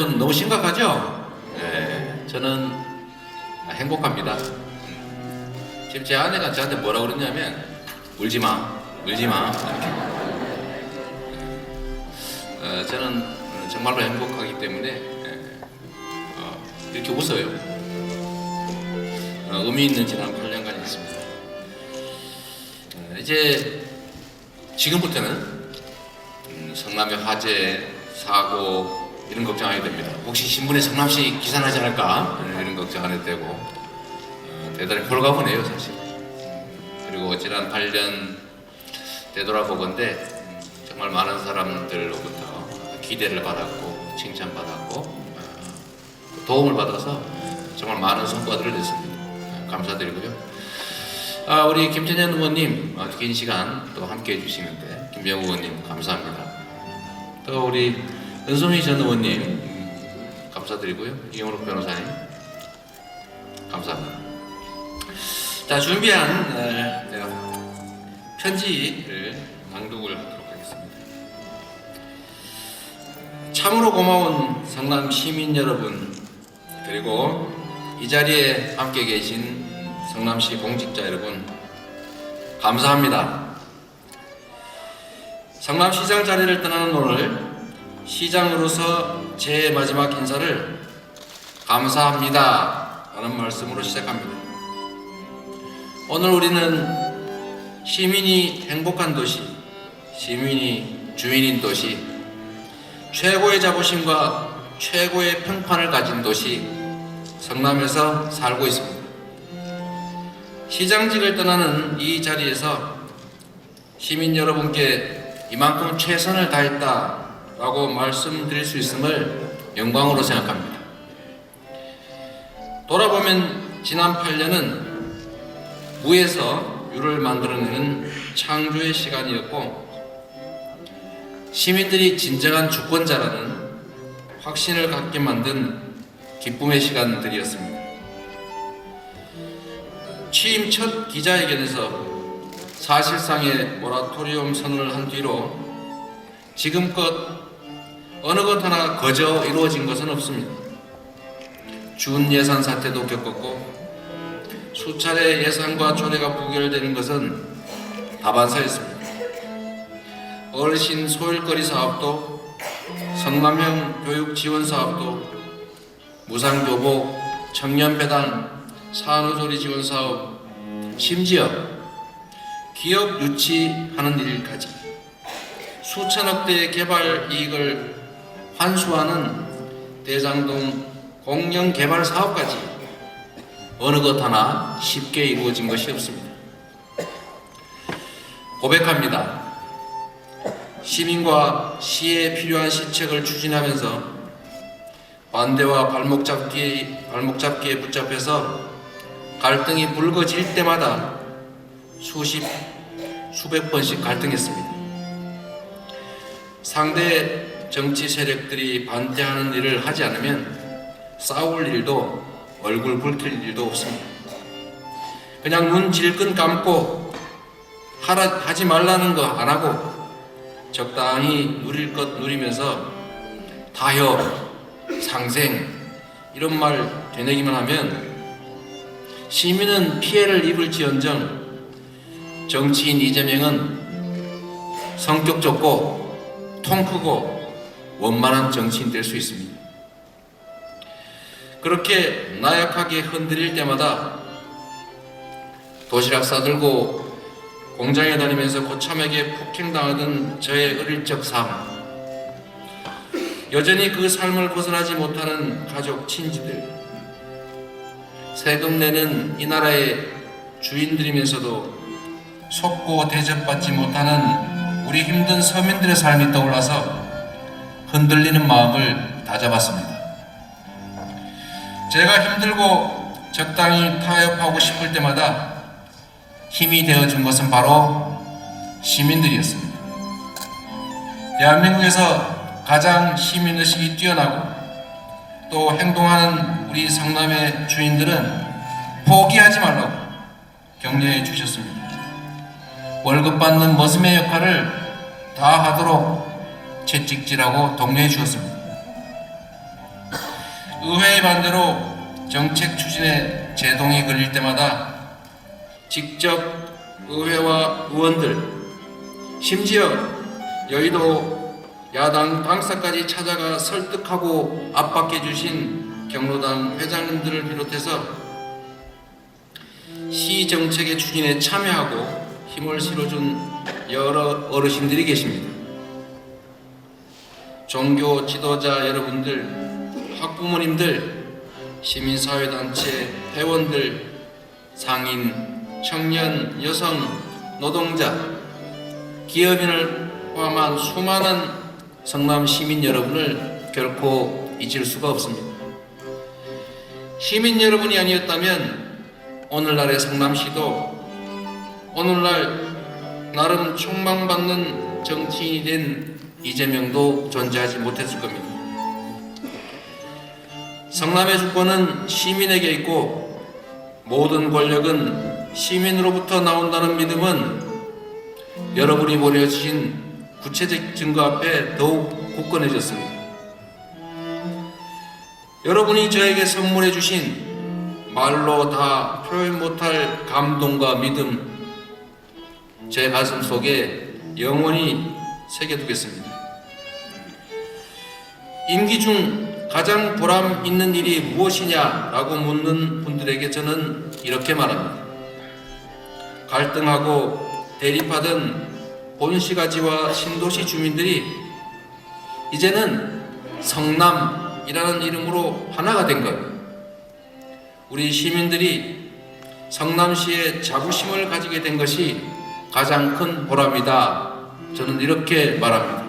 좀 너무 심각하죠? 네, 저는 행복합니다. 지금 제 아내가 저한테 뭐라고 그러냐면 울지 마, 울지 마. 저는 정말로 행복하기 때문에 이렇게 웃어요. 의미 있는 지난 8년간이 있습니다. 이제 지금부터는 성남의 화재, 사고 이런 걱정 안 해도 됩니다. 혹시 신문에 성남시 기사 나지 않을까 이런 걱정 안 해도 되고 대단히 홀가분해요 사실. 그리고 지난 8년 되돌아보건대 정말 많은 사람들로부터 기대를 받았고 칭찬받았고 도움을 받아서 정말 많은 성과들을 냈습니다. 감사드리고요. 우리 김천현 의원님 긴 시간 또 함께 해주시는데 김병우 의원님 감사합니다. 또 우리 은소미 전 의원님 감사드리고요. 이용록 변호사님 감사합니다. 자, 준비한 내가 편지를 낭독을 하도록 하겠습니다. 참으로 고마운 성남 시민 여러분, 그리고 이 자리에 함께 계신 성남시 공직자 여러분, 감사합니다. 성남시장 자리를 떠나는 오늘, 시장으로서 제 마지막 인사를 감사합니다 라는 말씀으로 시작합니다. 오늘 우리는 시민이 행복한 도시, 시민이 주인인 도시, 최고의 자부심과 최고의 평판을 가진 도시 성남에서 살고 있습니다. 시장직을 떠나는 이 자리에서 시민 여러분께 이만큼 최선을 다했다라고 말씀드릴 수 있음을 영광으로 생각합니다. 돌아보면 지난 8년은 무에서 유를 만들어내는 창조의 시간이었고, 시민들이 진정한 주권자라는 확신을 갖게 만든 기쁨의 시간들이었습니다. 취임 첫 기자회견에서 사실상의 모라토리움 선언을 한 뒤로 지금껏 어느 것 하나 거저 이루어진 것은 없습니다. 준예산 사태도 겪었고 수차례 예산과 조례가 부결되는 것은 다반사였습니다. 어르신 소일거리 사업도, 성남형 교육 지원 사업도, 무상교복, 청년배당, 산후조리 지원 사업, 심지어 기업 유치하는 일까지 수천억대의 개발 이익을 환수하는 대장동 공영 개발 사업까지 어느 것 하나 쉽게 이루어진 것이 없습니다. 고백합니다. 시민과 시에 필요한 시책을 추진하면서 반대와 발목 잡기에 붙잡혀서 갈등이 불거질 때마다 수백 번씩 갈등했습니다. 상대 정치 세력들이 반대하는 일을 하지 않으면 싸울 일도 얼굴 붉힐 일도 없습니다. 그냥 눈 질끈 감고 하지 말라는 거 안 하고 적당히 누릴 것 누리면서 타협, 상생 이런 말 되뇌기만 하면 시민은 피해를 입을지언정 정치인 이재명은 성격 좁고 통 크고 원만한 정치인 될 수 있습니다. 그렇게 나약하게 흔들릴 때마다 도시락 싸들고 공장에 다니면서 고참에게 폭행당하던 저의 어릴 적 삶, 여전히 그 삶을 벗어나지 못하는 가족, 친지들, 세금 내는 이 나라의 주인들이면서도 속고 대접받지 못하는 우리 힘든 서민들의 삶이 떠올라서 흔들리는 마음을 다잡았습니다. 제가 힘들고 적당히 타협하고 싶을 때마다 힘이 되어준 것은 바로 시민들이었습니다. 대한민국에서 가장 시민의식이 뛰어나고 또 행동하는 우리 성남의 주인들은 포기하지 말라고 격려해 주셨습니다. 월급 받는 머슴의 역할을 다 하도록 채찍질하고 독려해 주었습니다. 의회의 반대로 정책 추진에 제동이 걸릴 때마다 직접 의회와 의원들, 심지어 여의도 야당 당사까지 찾아가 설득하고 압박해 주신 경로당 회장님들을 비롯해서 시 정책의 추진에 참여하고 힘을 실어준 여러 어르신들이 계십니다. 종교 지도자 여러분들, 학부모님들, 시민사회단체 회원들, 상인, 청년, 여성, 노동자, 기업인을 포함한 수많은 성남 시민 여러분을 결코 잊을 수가 없습니다. 시민 여러분이 아니었다면 오늘날의 성남시도 오늘날 나름 촉망받는 정치인이 된 이재명도 존재하지 못했을 겁니다. 성남의 주권은 시민에게 있고 모든 권력은 시민으로부터 나온다는 믿음은 여러분이 보여주신 구체적 증거 앞에 더욱 굳건해졌습니다. 여러분이 저에게 선물해 주신 말로 다 표현 못할 감동과 믿음, 제 가슴 속에 영원히 새겨두겠습니다. 임기 중 가장 보람 있는 일이 무엇이냐라고 묻는 분들에게 저는 이렇게 말합니다. 갈등하고 대립하던 본시가지와 신도시 주민들이 이제는 성남이라는 이름으로 하나가 된 것, 우리 시민들이 성남시에 자부심을 가지게 된 것이 가장 큰 보람이다. 저는 이렇게 말합니다.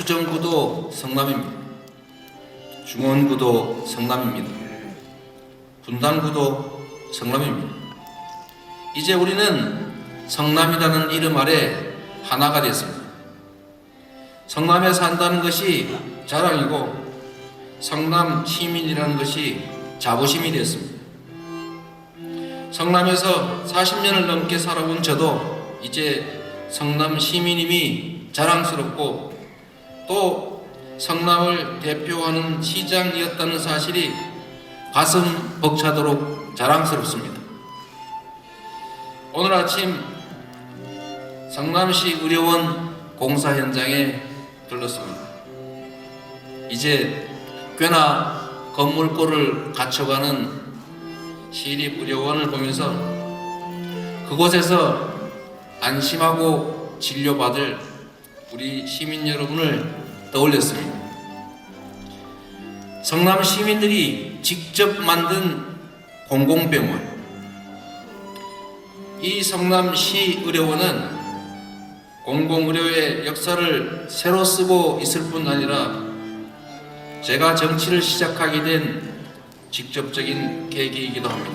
수정구도 성남입니다. 중원구도 성남입니다. 분당구도 성남입니다. 이제 우리는 성남이라는 이름 아래 하나가 됐습니다. 성남에 산다는 것이 자랑이고 성남 시민이라는 것이 자부심이 되었습니다. 성남에서 40년을 넘게 살아온 저도 이제 성남 시민임이 자랑스럽고 또 성남을 대표하는 시장이었다는 사실이 가슴 벅차도록 자랑스럽습니다. 오늘 아침 성남시 의료원 공사 현장에 들렀습니다. 이제 꽤나 건물꼴을 갖춰가는 시립의료원을 보면서 그곳에서 안심하고 진료받을 우리 시민 여러분을 떠올렸습니다. 성남 시민들이 직접 만든 공공병원, 이 성남시 의료원은 공공의료의 역사를 새로 쓰고 있을 뿐 아니라 제가 정치를 시작하게 된 직접적인 계기이기도 합니다.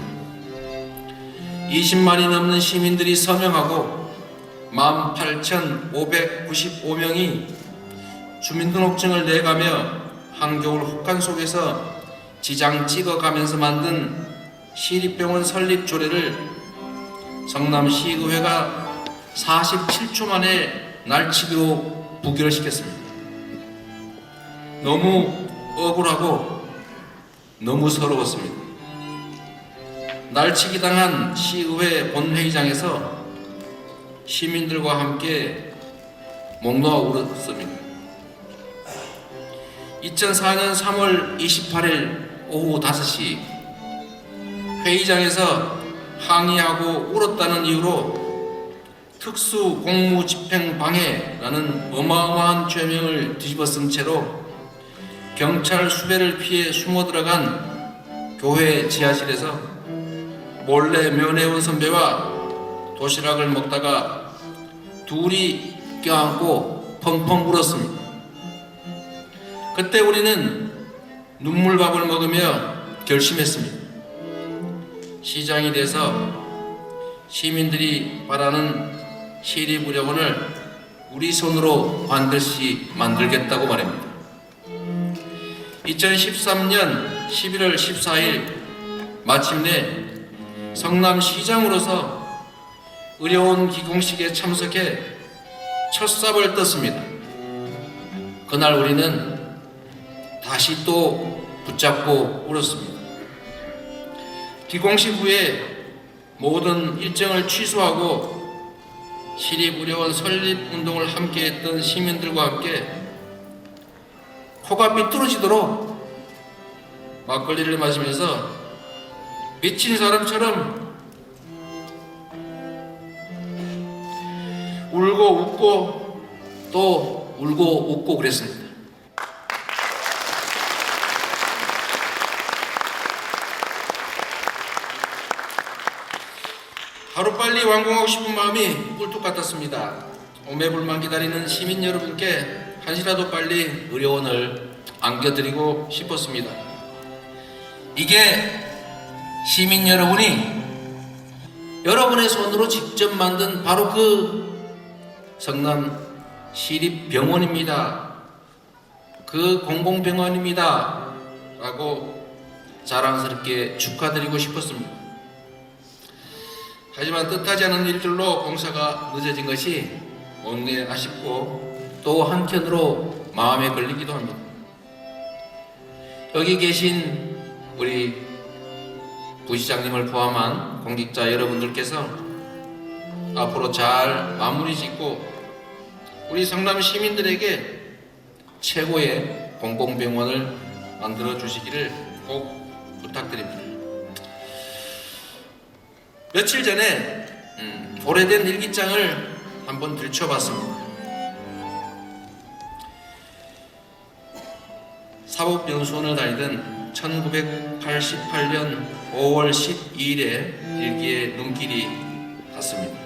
20만이 넘는 시민들이 서명하고 18,595명이 주민등록증을 내가며 한겨울 혹한 속에서 지장 찍어가면서 만든 시립병원 설립 조례를 성남시의회가 47초 만에 날치기로 부결시켰습니다. 너무 억울하고 너무 서러웠습니다. 날치기 당한 시의회 본회의장에서 시민들과 함께 목 놓아 울었습니다. 2004년 3월 28일 오후 5시 회의장에서 항의하고 울었다는 이유로 특수 공무집행 방해라는 어마어마한 죄명을 뒤집어쓴 채로 경찰 수배를 피해 숨어 들어간 교회 지하실에서 몰래 면회온 선배와 도시락을 먹다가 둘이 껴안고 펑펑 울었습니다. 그때 우리는 눈물밥을 먹으며 결심했습니다. 시장이 돼서 시민들이 바라는 시립의료원을 우리 손으로 반드시 만들겠다고 말합니다. 2013년 11월 14일 마침내 성남시장으로서 의료원 기공식에 참석해 첫 삽을 떴습니다. 그날 우리는 다시 또 붙잡고 울었습니다. 기공식 후에 모든 일정을 취소하고 시립의료원 설립운동을 함께했던 시민들과 함께 코가 삐뚤어지도록 막걸리를 마시면서 미친 사람처럼 울고 웃고 또 울고 웃고 그랬습니다. 하루빨리 완공하고 싶은 마음이 꿀뚝 같았습니다. 오매불만 기다리는 시민 여러분께 한시라도 빨리 의료원을 안겨드리고 싶었습니다. 이게 시민 여러분이 여러분의 손으로 직접 만든 바로 그 성남 시립병원입니다. 그 공공병원입니다. 라고 자랑스럽게 축하드리고 싶었습니다. 하지만 뜻하지 않은 일들로 공사가 늦어진 것이 못내 아쉽고 또 한편으로 마음에 걸리기도 합니다. 여기 계신 우리 부시장님을 포함한 공직자 여러분들께서 앞으로 잘 마무리 짓고 우리 성남 시민들에게 최고의 공공병원을 만들어 주시기를 꼭 부탁드립니다. 며칠 전에 오래된 일기장을 한번 들춰봤습니다. 사법연수원을 다니던 1988년 5월 12일에 일기에 눈길이 닿습니다.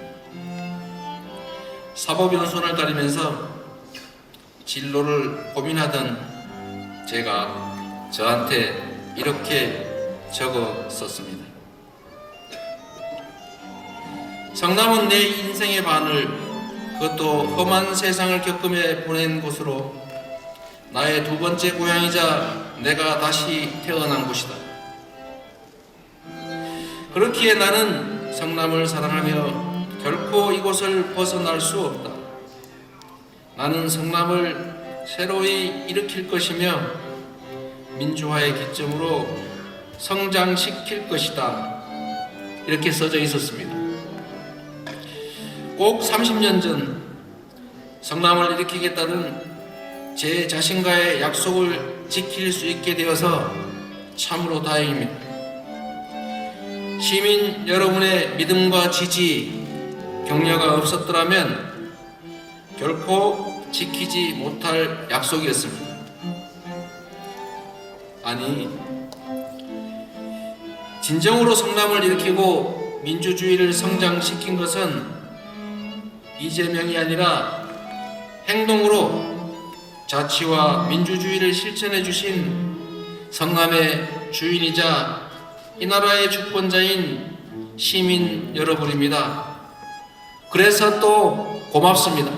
사법연수원을 다니면서 진로를 고민하던 제가 저한테 이렇게 적었었습니다. 성남은 내 인생의 반을, 그것도 험한 세상을 겪으며 보낸 곳으로 나의 두 번째 고향이자 내가 다시 태어난 곳이다. 그렇기에 나는 성남을 사랑하며 결코 이곳을 벗어날 수 없다. 나는 성남을 새로이 일으킬 것이며 민주화의 기점으로 성장시킬 것이다. 이렇게 써져 있었습니다. 꼭 30년 전 성남을 일으키겠다는 제 자신과의 약속을 지킬 수 있게 되어서 참으로 다행입니다. 시민 여러분의 믿음과 지지, 격려가 없었더라면 결코 지키지 못할 약속이었습니다. 아니, 진정으로 성남을 일으키고 민주주의를 성장시킨 것은 이재명이 아니라 행동으로 자치와 민주주의를 실천해 주신 성남의 주인이자 이 나라의 주권자인 시민 여러분입니다. 그래서 또 고맙습니다.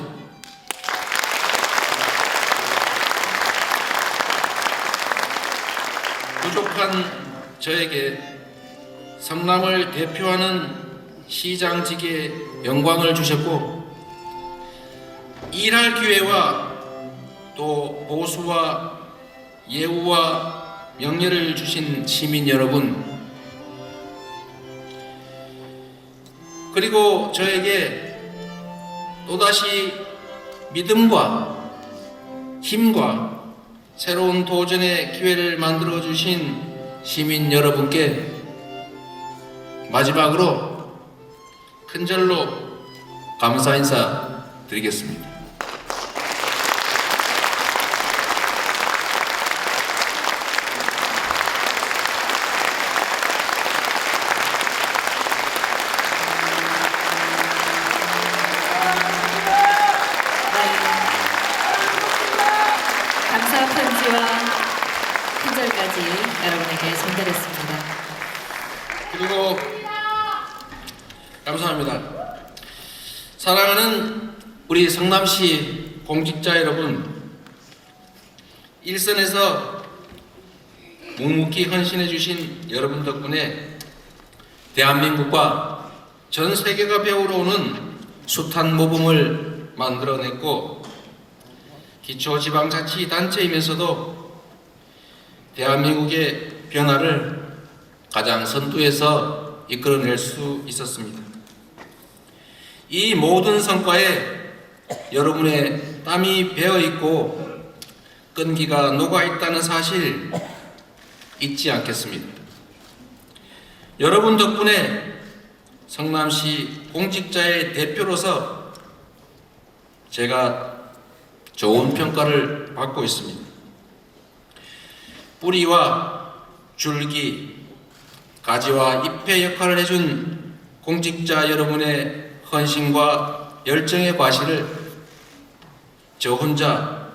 부족한 저에게 성남을 대표하는 시장직의 영광을 주셨고 일할 기회와 또 보수와 예우와 명예를 주신 시민 여러분, 그리고 저에게 또다시 믿음과 힘과 새로운 도전의 기회를 만들어 주신 시민 여러분께 마지막으로 큰절로 감사 인사 드리겠습니다. 감사 편지와 큰절까지 여러분에게 전달했습니다. 그리고 감사합니다. 사랑하는 우리 성남시 공직자 여러분, 일선에서 묵묵히 헌신해 주신 여러분 덕분에 대한민국과 전 세계가 배우러 오는 숱한 모범을 만들어냈고 기초지방자치단체이면서도 대한민국의 변화를 가장 선두에서 이끌어낼 수 있었습니다. 이 모든 성과에 여러분의 땀이 배어있고 끈기가 녹아있다는 사실 잊지 않겠습니다. 여러분 덕분에 성남시 공직자의 대표로서 제가 좋은 평가를 받고 있습니다. 뿌리와 줄기, 가지와 잎의 역할을 해준 공직자 여러분의 헌신과 열정의 과실을 저 혼자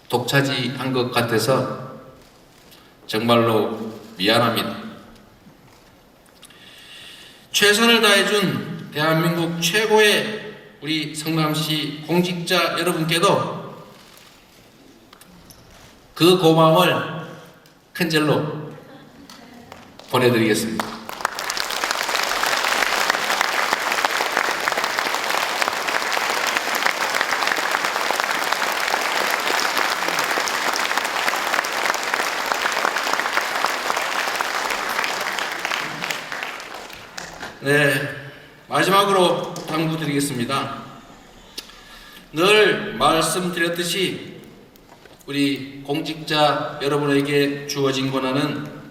독차지한 것 같아서 정말로 미안합니다. 최선을 다해준 대한민국 최고의 우리 성남시 공직자 여러분께도 그 고마움을 큰 절로 보내드리겠습니다. 네, 마지막으로 당부드리겠습니다. 늘 말씀드렸듯이 우리 공직자 여러분에게 주어진 권한은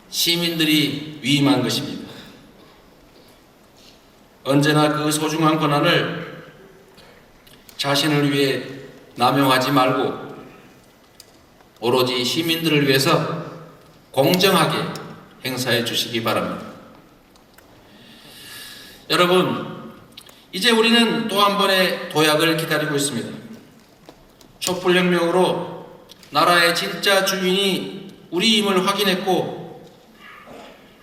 시민들이 위임한 것입니다. 언제나 그 소중한 권한을 자신을 위해 남용하지 말고 오로지 시민들을 위해서 공정하게 행사해 주시기 바랍니다. 여러분, 이제 우리는 또 한 번의 도약을 기다리고 있습니다. 촛불혁명으로 나라의 진짜 주인이 우리임을 확인했고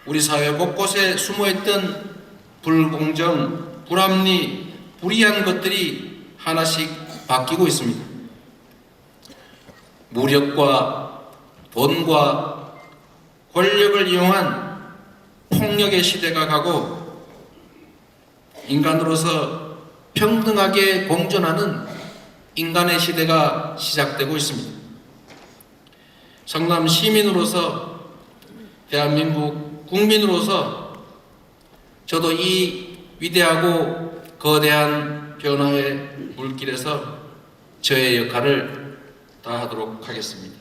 우리 사회 곳곳에 숨어있던 불공정, 불합리, 불이한 것들이 하나씩 바뀌고 있습니다. 무력과 돈과 권력을 이용한 폭력의 시대가 가고 인간으로서 평등하게 공존하는 인간의 시대가 시작되고 있습니다. 성남 시민으로서 대한민국 국민으로서 저도 이 위대하고 거대한 변화의 물길에서 저의 역할을 다하도록 하겠습니다.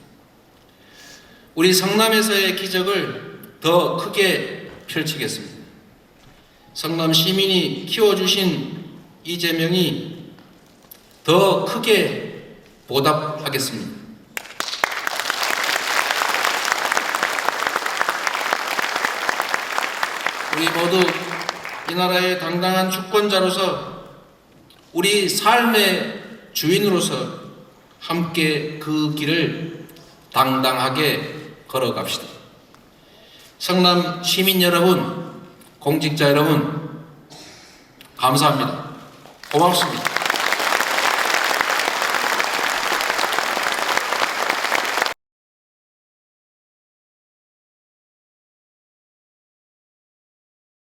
우리 성남에서의 기적을 더 크게 펼치겠습니다. 성남 시민이 키워주신 이재명이 더 크게 보답하겠습니다. 우리 모두 이 나라의 당당한 주권자로서 우리 삶의 주인으로서 함께 그 길을 당당하게 걸어갑시다. 성남 시민 여러분, 공직자 여러분, 감사합니다. 고맙습니다.